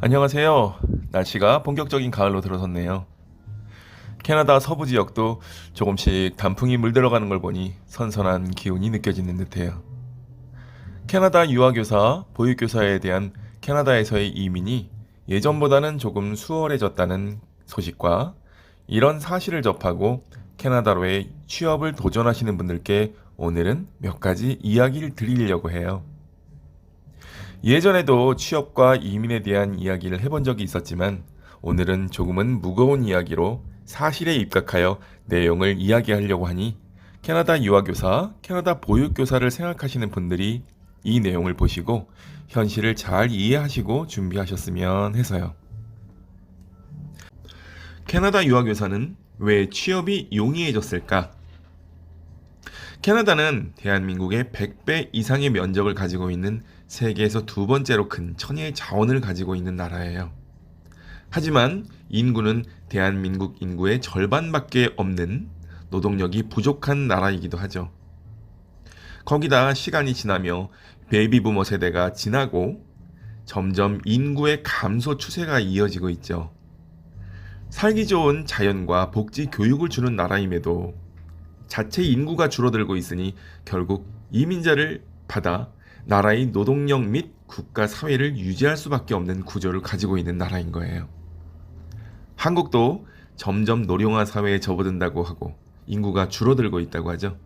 안녕하세요. 날씨가 본격적인 가을로 들어섰네요. 캐나다 서부 지역도 조금씩 단풍이 물들어가는 걸 보니 선선한 기운이 느껴지는 듯해요. 캐나다 유아교사, 보육교사에 대한 캐나다에서의 이민이 예전보다는 조금 수월해졌다는 소식과 이런 사실을 접하고 캐나다로의 취업을 도전하시는 분들께 오늘은 몇 가지 이야기를 드리려고 해요. 예전에도 취업과 이민에 대한 이야기를 해본 적이 있었지만 오늘은 조금은 무거운 이야기로 사실에 입각하여 내용을 이야기하려고 하니 캐나다 유아교사, 캐나다 보육교사를 생각하시는 분들이 이 내용을 보시고 현실을 잘 이해하시고 준비하셨으면 해서요. 캐나다 유아교사는 왜 취업이 용이해졌을까? 캐나다는 대한민국의 100배 이상의 면적을 가지고 있는 세계에서 두 번째로 큰 천혜의 자원을 가지고 있는 나라예요. 하지만 인구는 대한민국 인구의 절반밖에 없는 노동력이 부족한 나라이기도 하죠. 거기다 시간이 지나며 베이비부머 세대가 지나고 점점 인구의 감소 추세가 이어지고 있죠. 살기 좋은 자연과 복지 교육을 주는 나라임에도 자체 인구가 줄어들고 있으니 결국 이민자를 받아 나라의 노동력 및 국가 사회를 유지할 수밖에 없는 구조를 가지고 있는 나라인 거예요. 한국도 점점 노령화 사회에 접어든다고 하고 인구가 줄어들고 있다고 하죠.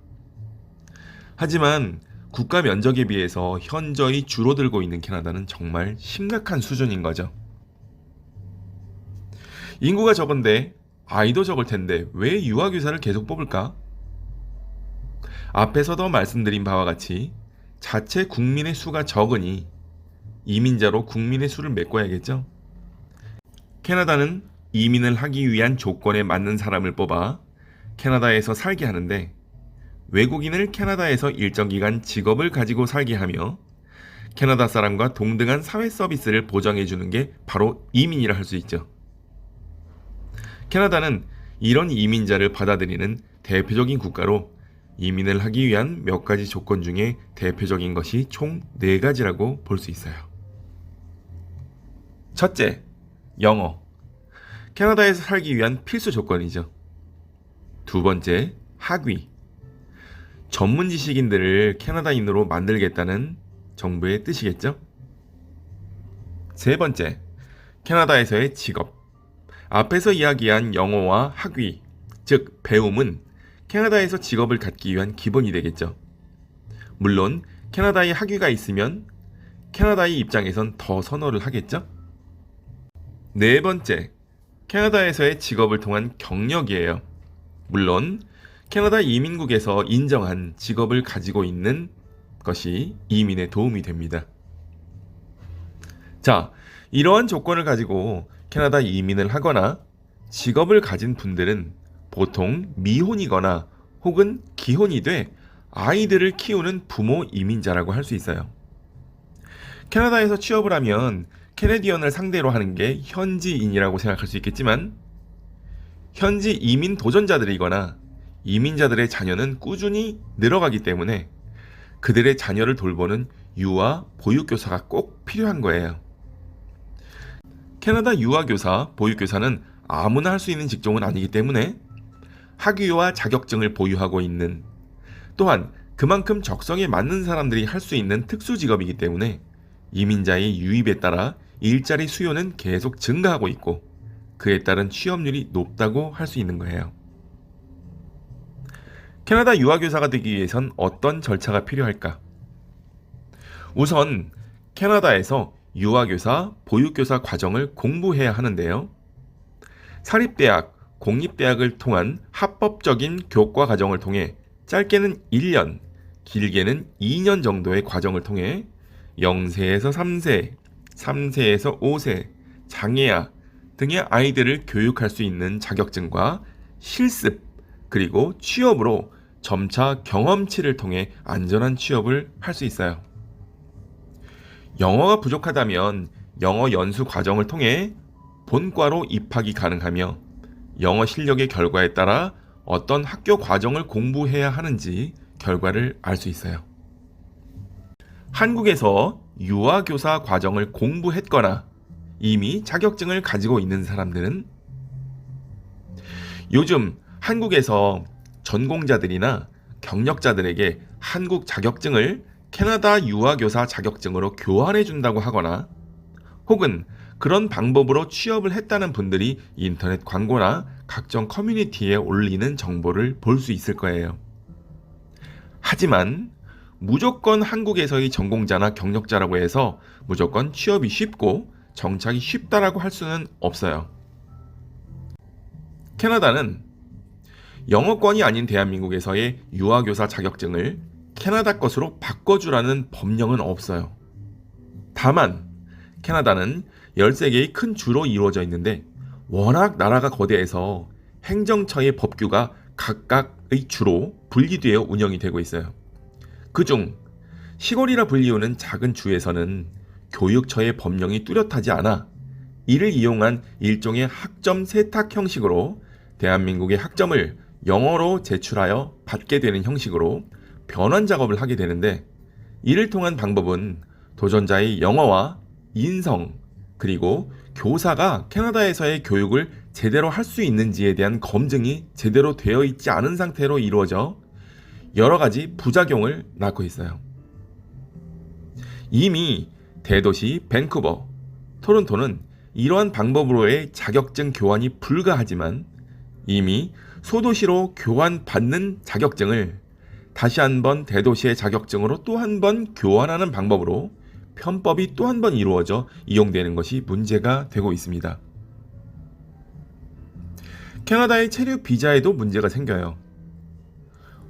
하지만 국가 면적에 비해서 현저히 줄어들고 있는 캐나다는 정말 심각한 수준인 거죠. 인구가 적은데 아이도 적을 텐데 왜 유아교사를 계속 뽑을까? 앞에서도 말씀드린 바와 같이 자체 국민의 수가 적으니 이민자로 국민의 수를 메꿔야겠죠. 캐나다는 이민을 하기 위한 조건에 맞는 사람을 뽑아 캐나다에서 살게 하는데 외국인을 캐나다에서 일정 기간 직업을 가지고 살게 하며 캐나다 사람과 동등한 사회 서비스를 보장해 주는 게 바로 이민이라 할 수 있죠. 캐나다는 이런 이민자를 받아들이는 대표적인 국가로 이민을 하기 위한 몇 가지 조건 중에 대표적인 것이 총 4가지라고 볼 수 있어요. 첫째, 영어. 캐나다에서 살기 위한 필수 조건이죠. 두 번째, 학위. 전문 지식인들을 캐나다인으로 만들겠다는 정부의 뜻이겠죠. 세 번째, 캐나다에서의 직업. 앞에서 이야기한 영어와 학위, 즉 배움은 캐나다에서 직업을 갖기 위한 기본이 되겠죠. 물론 캐나다에 학위가 있으면 캐나다의 입장에선 더 선호를 하겠죠. 네 번째, 캐나다에서의 직업을 통한 경력이에요. 물론 캐나다 이민국에서 인정한 직업을 가지고 있는 것이 이민에 도움이 됩니다. 자, 이러한 조건을 가지고 캐나다 이민을 하거나 직업을 가진 분들은 보통 미혼이거나 혹은 기혼이 돼 아이들을 키우는 부모 이민자라고 할 수 있어요. 캐나다에서 취업을 하면 캐네디언을 상대로 하는 게 현지인이라고 생각할 수 있겠지만 현지 이민 도전자들이거나 이민자들의 자녀는 꾸준히 늘어가기 때문에 그들의 자녀를 돌보는 유아 보육교사가 꼭 필요한 거예요. 캐나다 유아교사, 보육교사는 아무나 할 수 있는 직종은 아니기 때문에 학위와 자격증을 보유하고 있는 또한 그만큼 적성에 맞는 사람들이 할 수 있는 특수 직업이기 때문에 이민자의 유입에 따라 일자리 수요는 계속 증가하고 있고 그에 따른 취업률이 높다고 할 수 있는 거예요. 캐나다 유아교사가 되기 위해선 어떤 절차가 필요할까? 우선 캐나다에서 유아교사, 보육교사 과정을 공부해야 하는데요. 사립대학, 공립대학을 통한 합법적인 교과 과정을 통해 짧게는 1년, 길게는 2년 정도의 과정을 통해 0세에서 3세, 3세에서 5세, 장애아 등의 아이들을 교육할 수 있는 자격증과 실습, 그리고 취업으로 점차 경험치를 통해 안전한 취업을 할 수 있어요. 영어가 부족하다면 영어 연수 과정을 통해 본과로 입학이 가능하며 영어 실력의 결과에 따라 어떤 학교 과정을 공부해야 하는지 결과를 알 수 있어요. 한국에서 유아교사 과정을 공부했거나 이미 자격증을 가지고 있는 사람들은 요즘 한국에서 전공자들이나 경력자들에게 한국 자격증을 캐나다 유아교사 자격증으로 교환해 준다고 하거나 혹은 그런 방법으로 취업을 했다는 분들이 인터넷 광고나 각종 커뮤니티에 올리는 정보를 볼 수 있을 거예요. 하지만 무조건 한국에서의 전공자나 경력자라고 해서 무조건 취업이 쉽고 정착이 쉽다라고 할 수는 없어요. 캐나다는 영어권이 아닌 대한민국에서의 유아교사 자격증을 캐나다 것으로 바꿔주라는 법령은 없어요. 다만 캐나다는 13개의 큰 주로 이루어져 있는데 워낙 나라가 거대해서 행정처의 법규가 각각의 주로 분리되어 운영이 되고 있어요. 그중 시골이라 불리우는 작은 주에서는 교육처의 법령이 뚜렷하지 않아 이를 이용한 일종의 학점 세탁 형식으로 대한민국의 학점을 영어로 제출하여 받게 되는 형식으로 변환 작업을 하게 되는데, 이를 통한 방법은 도전자의 영어와 인성 그리고 교사가 캐나다에서의 교육을 제대로 할 수 있는지에 대한 검증이 제대로 되어 있지 않은 상태로 이루어져 여러 가지 부작용을 낳고 있어요. 이미 대도시 밴쿠버, 토론토는 이러한 방법으로의 자격증 교환이 불가하지만 이미 소도시로 교환받는 자격증을 다시 한번 대도시의 자격증으로 또 한 번 교환하는 방법으로 편법이 또 한 번 이루어져 이용되는 것이 문제가 되고 있습니다. 캐나다의 체류 비자에도 문제가 생겨요.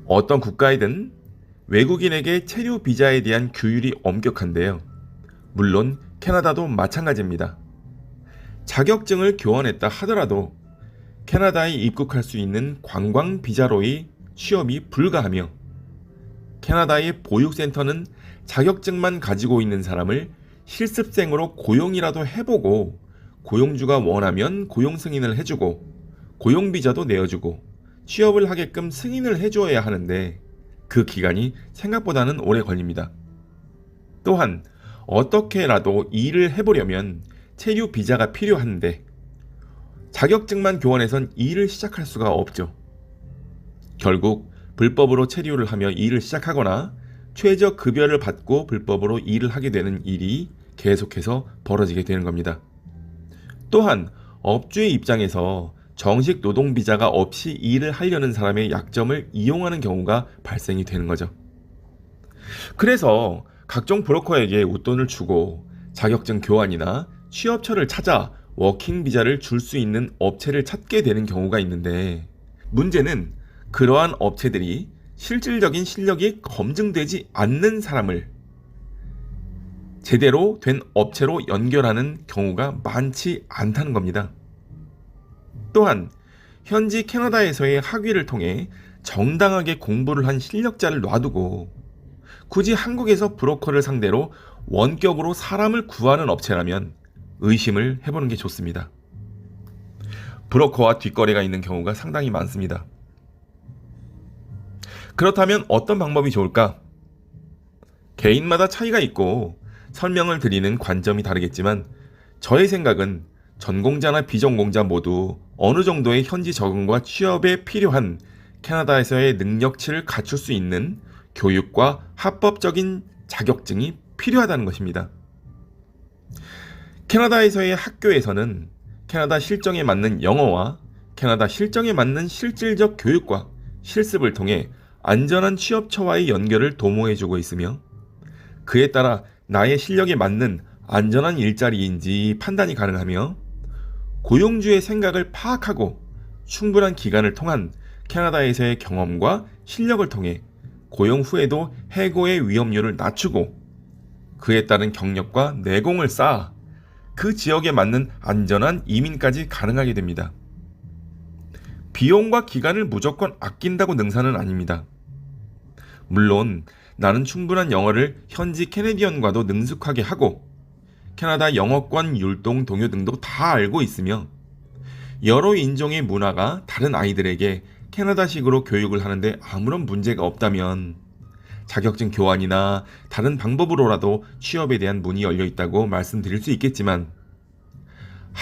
어떤 국가이든 외국인에게 체류 비자에 대한 규율이 엄격한데요. 물론 캐나다도 마찬가지입니다. 자격증을 교환했다 하더라도 캐나다에 입국할 수 있는 관광 비자로의 취업이 불가하며 캐나다의 보육센터는 자격증만 가지고 있는 사람을 실습생으로 고용이라도 해보고 고용주가 원하면 고용 승인을 해주고 고용비자도 내어주고 취업을 하게끔 승인을 해줘야 하는데 그 기간이 생각보다는 오래 걸립니다. 또한 어떻게라도 일을 해보려면 체류 비자가 필요한데 자격증만 교환해선 일을 시작할 수가 없죠. 결국 불법으로 체류를 하며 일을 시작하거나 최저 급여를 받고 불법으로 일을 하게 되는 일이 계속해서 벌어지게 되는 겁니다. 또한 업주의 입장에서 정식 노동 비자가 없이 일을 하려는 사람의 약점을 이용하는 경우가 발생이 되는 거죠. 그래서 각종 브로커에게 웃돈을 주고 자격증 교환이나 취업처를 찾아 워킹 비자를 줄 수 있는 업체를 찾게 되는 경우가 있는데, 문제는 그러한 업체들이 실질적인 실력이 검증되지 않는 사람을 제대로 된 업체로 연결하는 경우가 많지 않다는 겁니다. 또한 현지 캐나다에서의 학위를 통해 정당하게 공부를 한 실력자를 놔두고 굳이 한국에서 브로커를 상대로 원격으로 사람을 구하는 업체라면 의심을 해보는 게 좋습니다. 브로커와 뒷거래가 있는 경우가 상당히 많습니다. 그렇다면 어떤 방법이 좋을까? 개인마다 차이가 있고 설명을 드리는 관점이 다르겠지만 저의 생각은 전공자나 비전공자 모두 어느 정도의 현지 적응과 취업에 필요한 캐나다에서의 능력치를 갖출 수 있는 교육과 합법적인 자격증이 필요하다는 것입니다. 캐나다에서의 학교에서는 캐나다 실정에 맞는 영어와 캐나다 실정에 맞는 실질적 교육과 실습을 통해 안전한 취업처와의 연결을 도모해주고 있으며 그에 따라 나의 실력에 맞는 안전한 일자리인지 판단이 가능하며 고용주의 생각을 파악하고 충분한 기간을 통한 캐나다에서의 경험과 실력을 통해 고용 후에도 해고의 위험률을 낮추고 그에 따른 경력과 내공을 쌓아 그 지역에 맞는 안전한 이민까지 가능하게 됩니다. 비용과 기간을 무조건 아낀다고 능사는 아닙니다. 물론 나는 충분한 영어를 현지 캐네디언과도 능숙하게 하고 캐나다 영어권 율동 동요 등도 다 알고 있으며 여러 인종의 문화가 다른 아이들에게 캐나다식으로 교육을 하는데 아무런 문제가 없다면 자격증 교환이나 다른 방법으로라도 취업에 대한 문이 열려 있다고 말씀드릴 수 있겠지만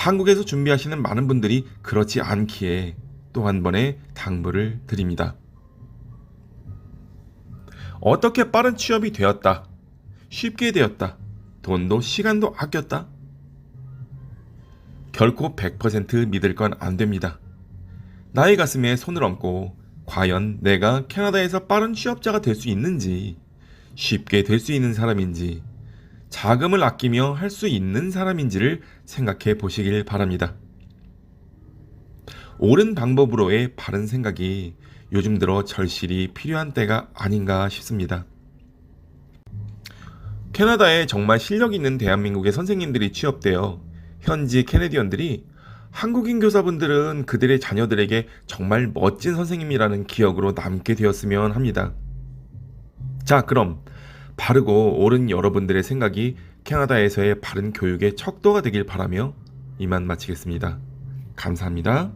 한국에서 준비하시는 많은 분들이 그렇지 않기에 또 한 번의 당부를 드립니다. 어떻게 빠른 취업이 되었다, 쉽게 되었다, 돈도 시간도 아꼈다? 결코 100% 믿을 건 안 됩니다. 나의 가슴에 손을 얹고 과연 내가 캐나다에서 빠른 취업자가 될 수 있는지, 쉽게 될 수 있는 사람인지, 자금을 아끼며 할 수 있는 사람인지를 생각해 보시길 바랍니다. 옳은 방법으로의 바른 생각이 요즘 들어 절실히 필요한 때가 아닌가 싶습니다. 캐나다에 정말 실력 있는 대한민국의 선생님들이 취업되어 현지 캐네디언들이 한국인 교사분들은 그들의 자녀들에게 정말 멋진 선생님이라는 기억으로 남게 되었으면 합니다. 자, 그럼 바르고 옳은 여러분들의 생각이 캐나다에서의 바른 교육의 척도가 되길 바라며 이만 마치겠습니다. 감사합니다.